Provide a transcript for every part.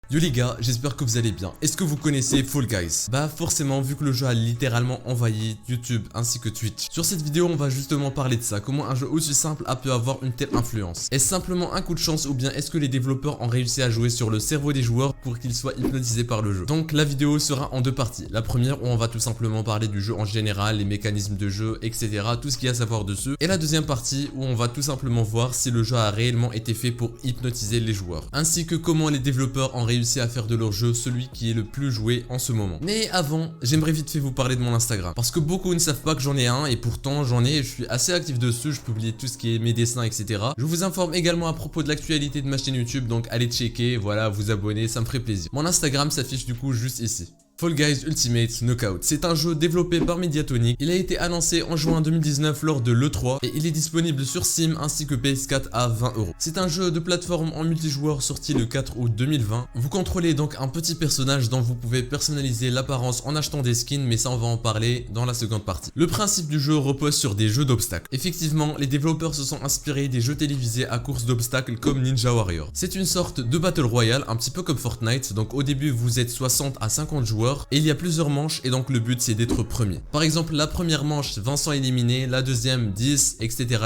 Yo les gars, j'espère que vous allez bien. Est-ce que vous connaissez Fall Guys? Bah forcément, vu que le jeu a littéralement envahi YouTube ainsi que Twitch. Sur cette vidéo, on va justement parler de ça. Comment un jeu aussi simple a pu avoir une telle influence? Est-ce simplement un coup de chance ou bien est-ce que les développeurs ont réussi à jouer sur le cerveau des joueurs pour qu'ils soient hypnotisés par le jeu? Donc la vidéo sera en deux parties. La première où on va tout simplement parler du jeu en général, les mécanismes de jeu, etc. Tout ce qu'il y a à savoir dessus. Et la deuxième partie où on va tout simplement voir si le jeu a réellement été fait pour hypnotiser les joueurs. Ainsi que comment les développeurs ont réussi à faire de leur jeu celui qui est le plus joué en ce moment. Mais avant, j'aimerais vite fait vous parler de mon Instagram. Parce que beaucoup ne savent pas que j'en ai un et pourtant j'en ai, je suis assez actif dessus, je publie tout ce qui est mes dessins, etc. Je vous informe également à propos de l'actualité de ma chaîne YouTube, donc allez checker, voilà, vous abonner, ça me ferait plaisir. Mon Instagram s'affiche du coup juste ici. Fall Guys Ultimate Knockout. C'est un jeu développé par Mediatonic. Il a été annoncé en juin 2019 lors de l'E3 et il est disponible sur Steam ainsi que PS4 à 20€. C'est un jeu de plateforme en multijoueur sorti le 4 août 2020. Vous contrôlez donc un petit personnage dont vous pouvez personnaliser l'apparence en achetant des skins, mais ça on va en parler dans la seconde partie. Le principe du jeu repose sur des jeux d'obstacles. Effectivement, les développeurs se sont inspirés des jeux télévisés à course d'obstacles comme Ninja Warrior. C'est une sorte de Battle Royale, un petit peu comme Fortnite, donc au début vous êtes 60 à 50 joueurs. Et il y a plusieurs manches et donc le but c'est d'être premier. Par exemple la première manche 20 sont éliminés, la deuxième 10 etc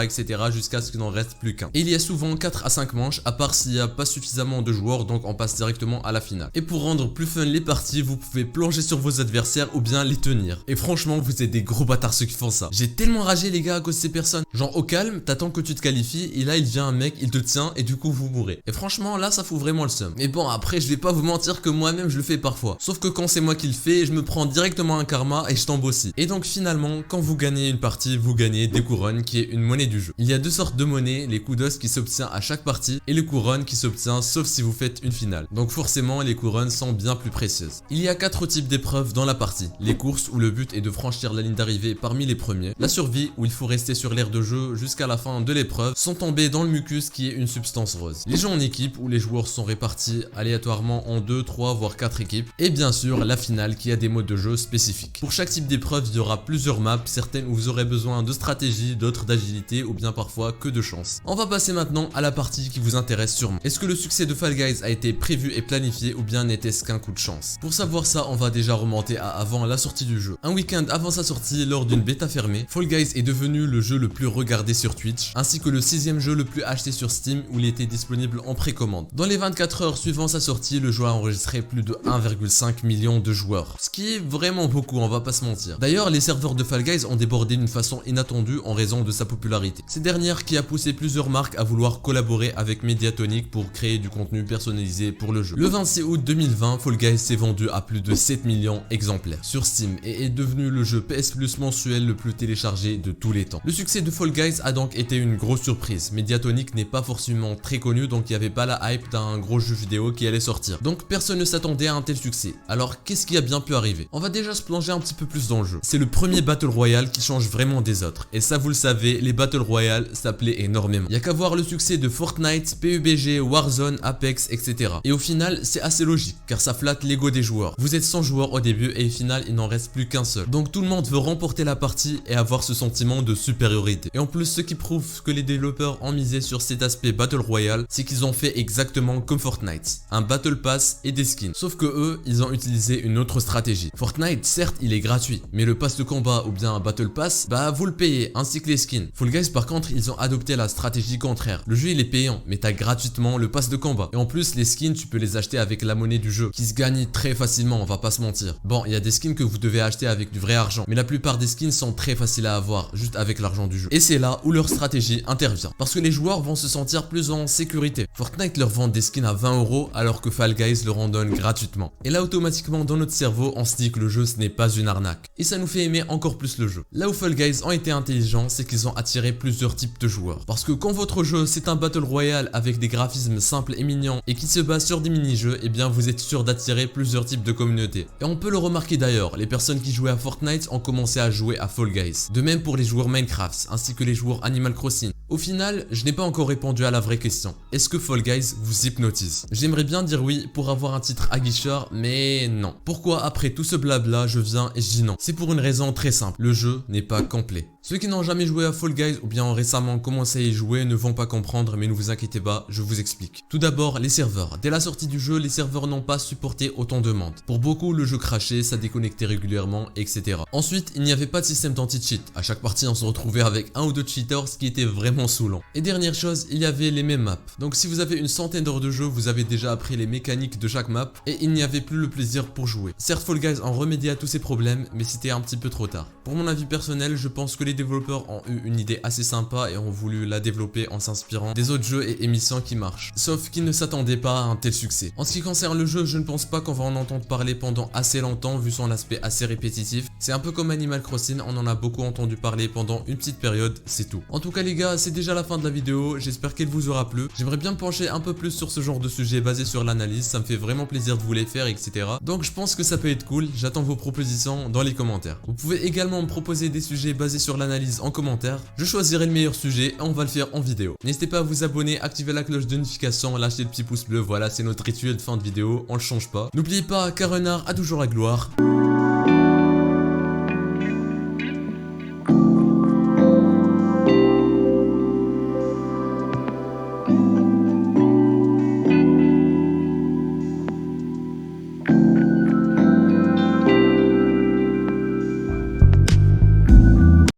jusqu'à ce qu'il n'en reste plus qu'un. Et il y a souvent 4 à 5 manches à part s'il n'y a pas suffisamment de joueurs, donc on passe directement à la finale. Et pour rendre plus fun les parties, vous pouvez plonger sur vos adversaires ou bien les tenir. Et franchement vous êtes des gros bâtards ceux qui font ça. J'ai tellement ragé les gars à cause de ces personnes. Genre au calme, t'attends que tu te qualifies et là il vient un mec, il te tient et du coup vous mourrez. Et franchement là ça fout vraiment le seum. Mais bon après je vais pas vous mentir que moi-même je le fais parfois. Sauf que quand c'est moi qui le fais, je me prends directement un karma et je tombe aussi. Et donc finalement, quand vous gagnez une partie, vous gagnez des couronnes qui est une monnaie du jeu. Il y a deux sortes de monnaies, les kudos qui s'obtient à chaque partie et les couronnes qui s'obtient sauf si vous faites une finale. Donc forcément, les couronnes sont bien plus précieuses. Il y a 4 types d'épreuves dans la partie. Les courses où le but est de franchir la ligne d'arrivée parmi les premiers. La survie où il faut rester sur l'aire de jeu jusqu'à la fin de l'épreuve sans tomber dans le mucus qui est une substance rose. Les jeux en équipe où les joueurs sont répartis aléatoirement en 2, 3 voire 4 équipes. Et bien sûr la finale qui a des modes de jeu spécifiques. Pour chaque type d'épreuve, il y aura plusieurs maps, certaines où vous aurez besoin de stratégie, d'autres d'agilité ou bien parfois que de chance. On va passer maintenant à la partie qui vous intéresse sûrement. Est-ce que le succès de Fall Guys a été prévu et planifié ou bien n'était-ce qu'un coup de chance? Pour savoir ça, on va déjà remonter à avant la sortie du jeu. Un week-end avant sa sortie, lors d'une bêta fermée, Fall Guys est devenu le jeu le plus regardé sur Twitch, ainsi que le 6e jeu le plus acheté sur Steam où il était disponible en précommande. Dans les 24 heures suivant sa sortie, le jeu a enregistré plus de 1,5 million de joueurs. Ce qui est vraiment beaucoup, on va pas se mentir. D'ailleurs, les serveurs de Fall Guys ont débordé d'une façon inattendue en raison de sa popularité. C'est dernière qui a poussé plusieurs marques à vouloir collaborer avec Mediatonic pour créer du contenu personnalisé pour le jeu. Le 26 août 2020, Fall Guys s'est vendu à plus de 7 millions d'exemplaires sur Steam et est devenu le jeu PS Plus mensuel le plus téléchargé de tous les temps. Le succès de Fall Guys a donc été une grosse surprise. Mediatonic n'est pas forcément très connu, donc il n'y avait pas la hype d'un gros jeu vidéo qui allait sortir. Donc personne ne s'attendait à un tel succès. Alors qu'est-ce qui a bien pu arriver? On va déjà se plonger un petit peu plus dans le jeu. C'est le premier Battle Royale qui change vraiment des autres. Et ça vous le savez, les Battle Royale ça plaît énormément. Il y a qu'à voir le succès de Fortnite, PUBG, Warzone, Apex, etc. Et au final, c'est assez logique car ça flatte l'ego des joueurs. Vous êtes 100 joueurs au début et au final, il n'en reste plus qu'un seul. Donc tout le monde veut remporter la partie et avoir ce sentiment de supériorité. Et en plus, ce qui prouve que les développeurs ont misé sur cet aspect Battle Royale, c'est qu'ils ont fait exactement comme Fortnite. Un Battle Pass et des skins. Sauf que eux, ils ont utilisé une autre stratégie. Fortnite, certes, il est gratuit, mais le pass de combat ou bien un Battle Pass, bah vous le payez, ainsi que les skins. Fall Guys par contre, ils ont adopté la stratégie contraire. Le jeu il est payant, mais t'as gratuitement le pass de combat. Et en plus, les skins, tu peux les acheter avec la monnaie du jeu, qui se gagne très facilement, on va pas se mentir. Bon, il y a des skins que vous devez acheter avec du vrai argent, mais la plupart des skins sont très faciles à avoir, juste avec l'argent du jeu. Et c'est là où leur stratégie intervient, parce que les joueurs vont se sentir plus en sécurité. Fortnite leur vend des skins à 20€, alors que Fall Guys leur en donne gratuitement. Et là, automatiquement, dans notre cerveau, on se dit que le jeu ce n'est pas une arnaque. Et ça nous fait aimer encore plus le jeu. Là où Fall Guys ont été intelligents, c'est qu'ils ont attiré plusieurs types de joueurs. Parce que quand votre jeu c'est un Battle Royale avec des graphismes simples et mignons et qui se base sur des mini-jeux, et bien vous êtes sûr d'attirer plusieurs types de communautés. Et on peut le remarquer d'ailleurs, les personnes qui jouaient à Fortnite ont commencé à jouer à Fall Guys. De même pour les joueurs Minecraft, ainsi que les joueurs Animal Crossing. Au final, je n'ai pas encore répondu à la vraie question. Est-ce que Fall Guys vous hypnotise? J'aimerais bien dire oui pour avoir un titre aguicheur, mais non. Pourquoi après tout ce blabla, je viens et je dis non? C'est pour une raison très simple, le jeu n'est pas complet. Ceux qui n'ont jamais joué à Fall Guys ou bien ont récemment commencé à y jouer ne vont pas comprendre, mais ne vous inquiétez pas, je vous explique. Tout d'abord, les serveurs. Dès la sortie du jeu, les serveurs n'ont pas supporté autant de monde. Pour beaucoup, le jeu crachait, ça déconnectait régulièrement, etc. Ensuite, il n'y avait pas de système d'anti-cheat. À chaque partie, on se retrouvait avec un ou deux cheaters, ce qui était vraiment saoulant. Et dernière chose, il y avait les mêmes maps. Donc si vous avez une centaine d'heures de jeu, vous avez déjà appris les mécaniques de chaque map et il n'y avait plus le plaisir pour jouer. Certes, Fall Guys en remédiait à tous ces problèmes, mais c'était un petit peu trop tard. Pour mon avis personnel, je pense que les développeurs ont eu une idée assez sympa et ont voulu la développer en s'inspirant des autres jeux et émissions qui marchent. Sauf qu'ils ne s'attendaient pas à un tel succès. En ce qui concerne le jeu, je ne pense pas qu'on va en entendre parler pendant assez longtemps vu son aspect assez répétitif. C'est un peu comme Animal Crossing, on en a beaucoup entendu parler pendant une petite période, c'est tout. En tout cas les gars, c'est déjà la fin de la vidéo, j'espère qu'elle vous aura plu. J'aimerais bien me pencher un peu plus sur ce genre de sujet basé sur l'analyse, ça me fait vraiment plaisir de vous les faire, etc. Donc je pense que ça peut être cool, j'attends vos propositions dans les commentaires. Vous pouvez également me proposer des sujets basés sur l'analyse en commentaire, je choisirai le meilleur sujet et on va le faire en vidéo. N'hésitez pas à vous abonner, activer la cloche de notification, lâcher le petit pouce bleu, voilà c'est notre rituel de fin de vidéo, on le change pas. N'oubliez pas qu'un renard a toujours la gloire.